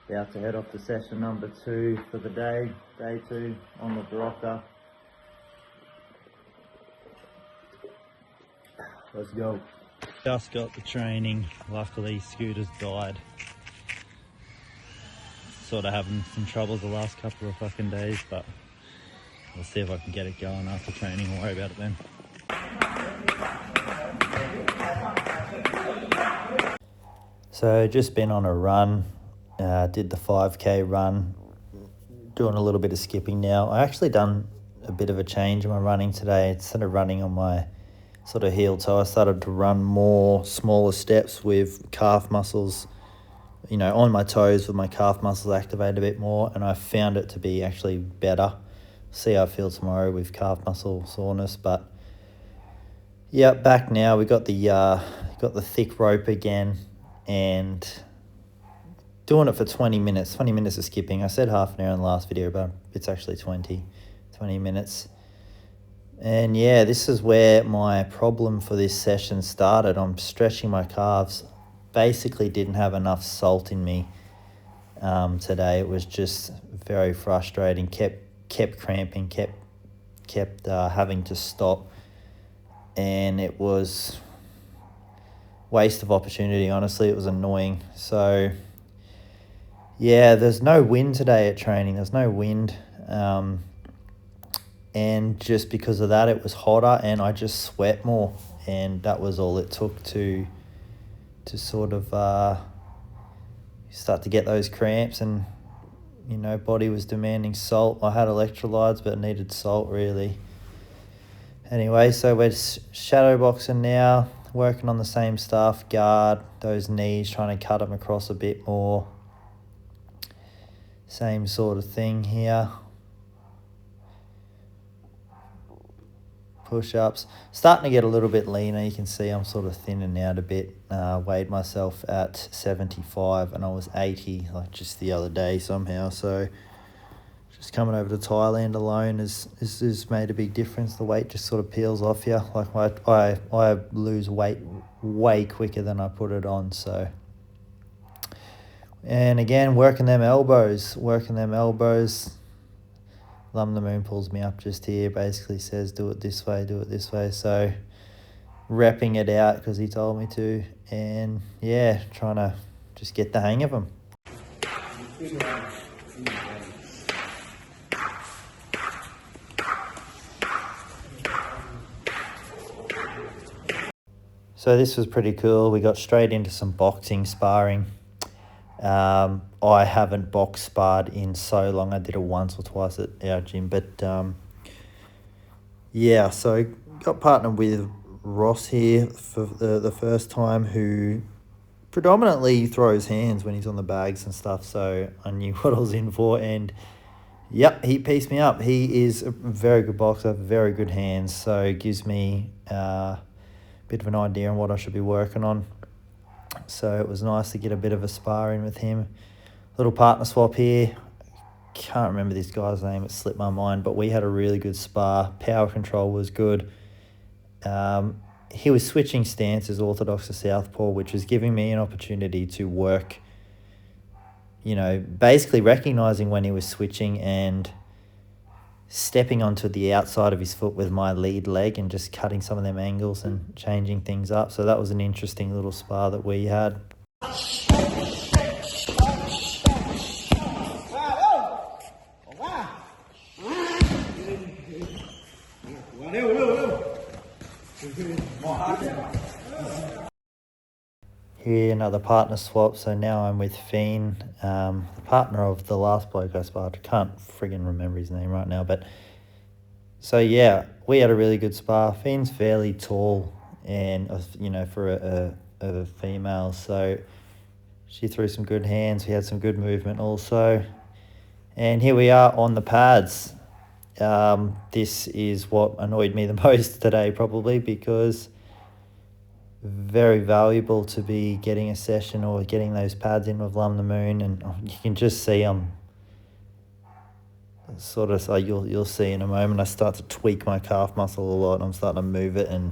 About to head off to session number 2 for the day 2 on the Barocca. Let's go. Just got the training. Luckily, Scooter's died. Sort of having some troubles the last couple of fucking days, but we'll see if I can get it going after training. I'll worry about it then. So just been on a run. Did the 5k run. Doing a little bit of skipping now. I actually done a bit of a change in my running today. Instead of running on my sort of heel toe, I started to run more smaller steps with calf muscles, you know, on my toes with my calf muscles activated a bit more, and I found it to be actually better. See how I feel tomorrow with calf muscle soreness, but yeah, back now. We got the thick rope again, and doing it for 20 minutes. 20 minutes of skipping. I said half an hour in the last video, but it's actually 20 minutes. And yeah, this is where my problem for this session started. I'm stretching my calves. Basically didn't have enough salt in me today. It was just very frustrating. Kept cramping, kept having to stop. And it was waste of opportunity, honestly. It was annoying. So yeah, there's no wind today at training. There's no wind. And just because of that, it was hotter and I just sweat more. And that was all it took to sort of start to get those cramps. And, you know, body was demanding salt. I had electrolytes, but needed salt really. Anyway, so we're shadow boxing now, working on the same stuff, guard, those knees, trying to cut them across a bit more. Same sort of thing here. Push-ups. Starting to get a little bit leaner. You can see I'm sort of thinning out a bit. Weighed myself at 75 and I was 80 like just the other day somehow. So just coming over to Thailand alone has made a big difference. The weight just sort of peels off you. Like I lose weight way quicker than I put it on. So, and again, working them elbows. Lum the Moon pulls me up just here, basically says do it this way. So repping it out because he told me to, and yeah, trying to just get the hang of them. So this was pretty cool. We got straight into some boxing sparring. I haven't box sparred in so long. I did it once or twice at our gym, but yeah, so got partnered with Ross here for the first time, who predominantly throws hands when he's on the bags and stuff, so I knew what I was in for, and yep, he pieced me up. He is a very good boxer, very good hands, so it gives me a bit of an idea on what I should be working on. So it was nice to get a bit of a spar in with him. Little partner swap here. Can't remember this guy's name. It slipped my mind. But we had a really good spar. Power control was good. He was switching stances, orthodox to southpaw, which was giving me an opportunity to work, you know, basically recognizing when he was switching and stepping onto the outside of his foot with my lead leg and just cutting some of them angles and changing things up. So that was an interesting little spar that we had. Here, another partner swap. So now I'm with Fiend, the partner of the last bloke I sparred. I can't friggin' remember his name right now, but so yeah, we had a really good spar. Fiend's fairly tall, and you know, for a female, so she threw some good hands. We had some good movement also, and here we are on the pads. This is what annoyed me the most today, probably, because very valuable to be getting a session or getting those pads in with Lum the Moon, and you can just see them sort of, so you'll see in a moment, I start to tweak my calf muscle a lot, and I'm starting to move it, and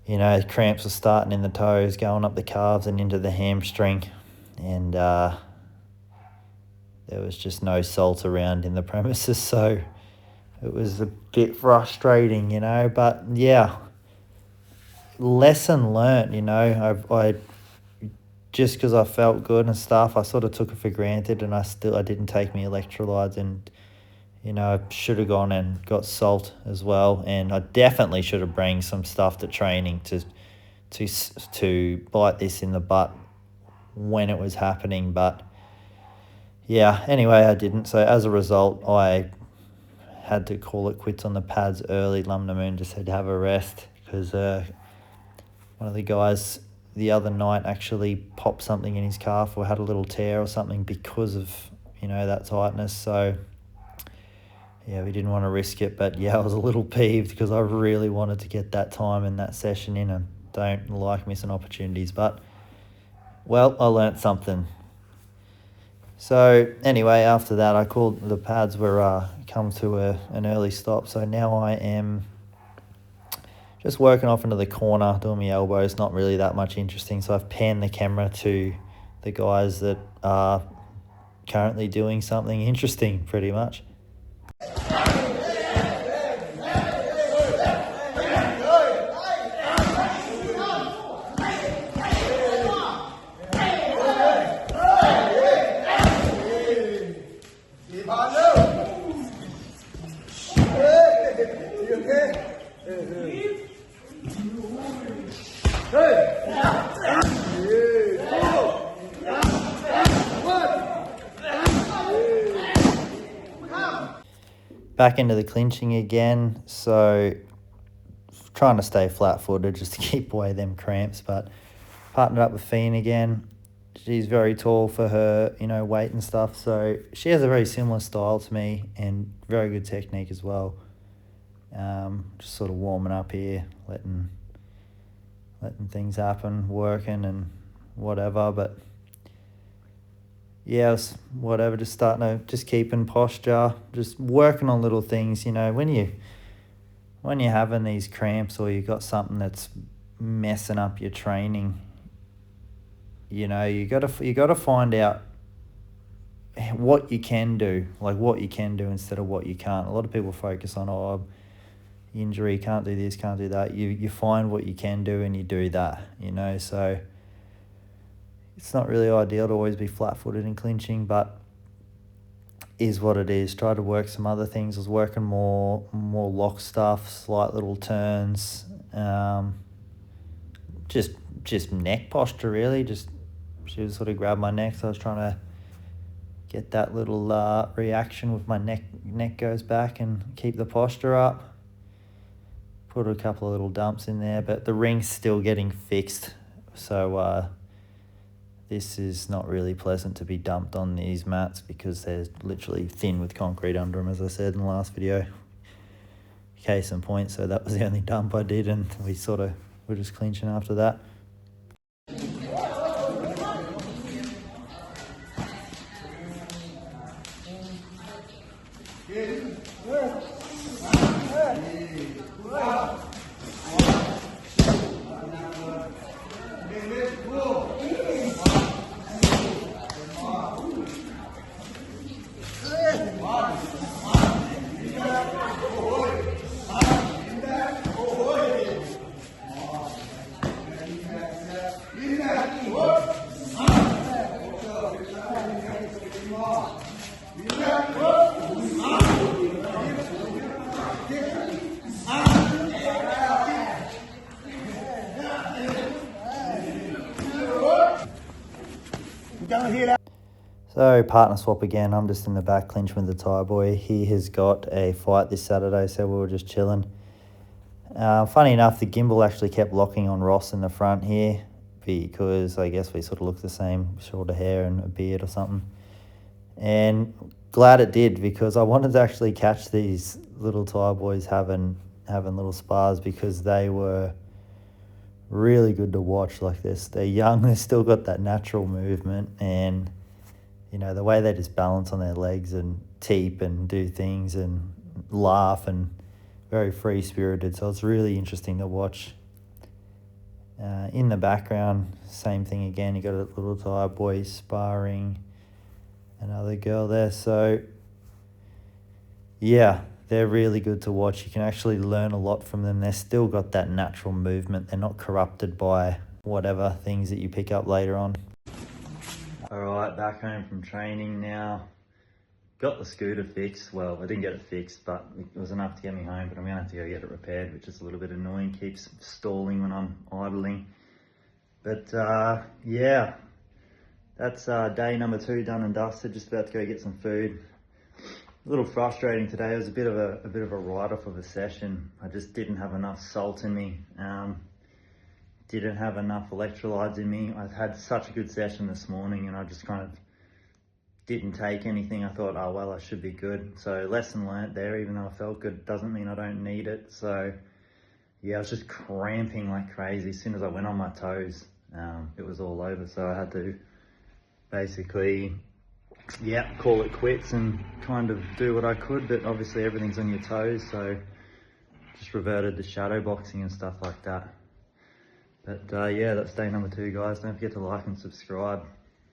you know, cramps are starting in the toes, going up the calves and into the hamstring, and there was just no salt around in the premises, so it was a bit frustrating, but yeah, lesson learnt, I just because I felt good and stuff, I sort of took it for granted, and I didn't take my electrolytes, and I should have gone and got salt as well, and I definitely should have bring some stuff to training to bite this in the butt when it was happening. But yeah, anyway, I didn't. So as a result, I had to call it quits on the pads early. Lumnamoon just had to have a rest because one of the guys the other night actually popped something in his calf or had a little tear or something because of that tightness. So yeah, we didn't want to risk it, but yeah, I was a little peeved because I really wanted to get that time and that session in, and don't like missing opportunities. But well, I learnt something. So anyway, after that, I called the pads were come to an early stop. So now I am just working off into the corner, doing my elbows. Not really that much interesting. So I've panned the camera to the guys that are currently doing something interesting, pretty much. Back into the clinching again, so trying to stay flat-footed just to keep away them cramps, but partnered up with Fian again. She's very tall for her, weight and stuff, so she has a very similar style to me and very good technique as well. Just sort of warming up here, letting things happen, working and whatever, but yeah, whatever, just keeping posture, just working on little things, when you're having these cramps or you've got something that's messing up your training, you gotta find out what you can do, instead of what you can't. A lot of people focus on, injury, can't do this, can't do that. You find what you can do and you do that, so it's not really ideal to always be flat-footed and clinching, but is what it is. Try to work some other things. I was working more lock stuff, slight little turns, just neck posture really. She would sort of grab my neck, so I was trying to get that little reaction with my neck goes back and keep the posture up. Put a couple of little dumps in there, but the ring's still getting fixed, so this is not really pleasant to be dumped on these mats because they're literally thin with concrete under them, as I said in the last video. Case in point, so that was the only dump I did, and we sort of were just clinching after that. So partner swap again. I'm just in the back clinch with the Thai boy. He has got a fight this Saturday, so we were just chilling. Funny enough, the gimbal actually kept locking on Ross in the front here because I guess we sort of look the same, shorter hair and a beard or something. And glad it did, because I wanted to actually catch these little Thai boys having little spars, because they were really good to watch. Like this, they're young, they've still got that natural movement, and the way they just balance on their legs and teep and do things and laugh, and very free-spirited. So it's really interesting to watch. In the background, same thing again. You got a little Thai boy sparring another girl there. So yeah, they're really good to watch. You can actually learn a lot from them. They've still got that natural movement. They're not corrupted by whatever things that you pick up later on. All right, back home from training now. Got the scooter fixed. Well, I didn't get it fixed, but it was enough to get me home, but I'm gonna have to go get it repaired, which is a little bit annoying. Keeps stalling when I'm idling. But yeah, that's day number 2 done and dusted. Just about to go get some food. A little frustrating today. It was a bit of a write-off of a session. I just didn't have enough salt in me. Didn't have enough electrolytes in me. I had such a good session this morning, and I just kind of didn't take anything. I thought, oh well, I should be good. So lesson learnt there. Even though I felt good, doesn't mean I don't need it. So yeah, I was just cramping like crazy. As soon as I went on my toes, it was all over. So I had to basically, yeah, call it quits and kind of do what I could. But obviously everything's on your toes, so just reverted to shadow boxing and stuff like that. But yeah, that's day number 2, guys. Don't forget to like and subscribe.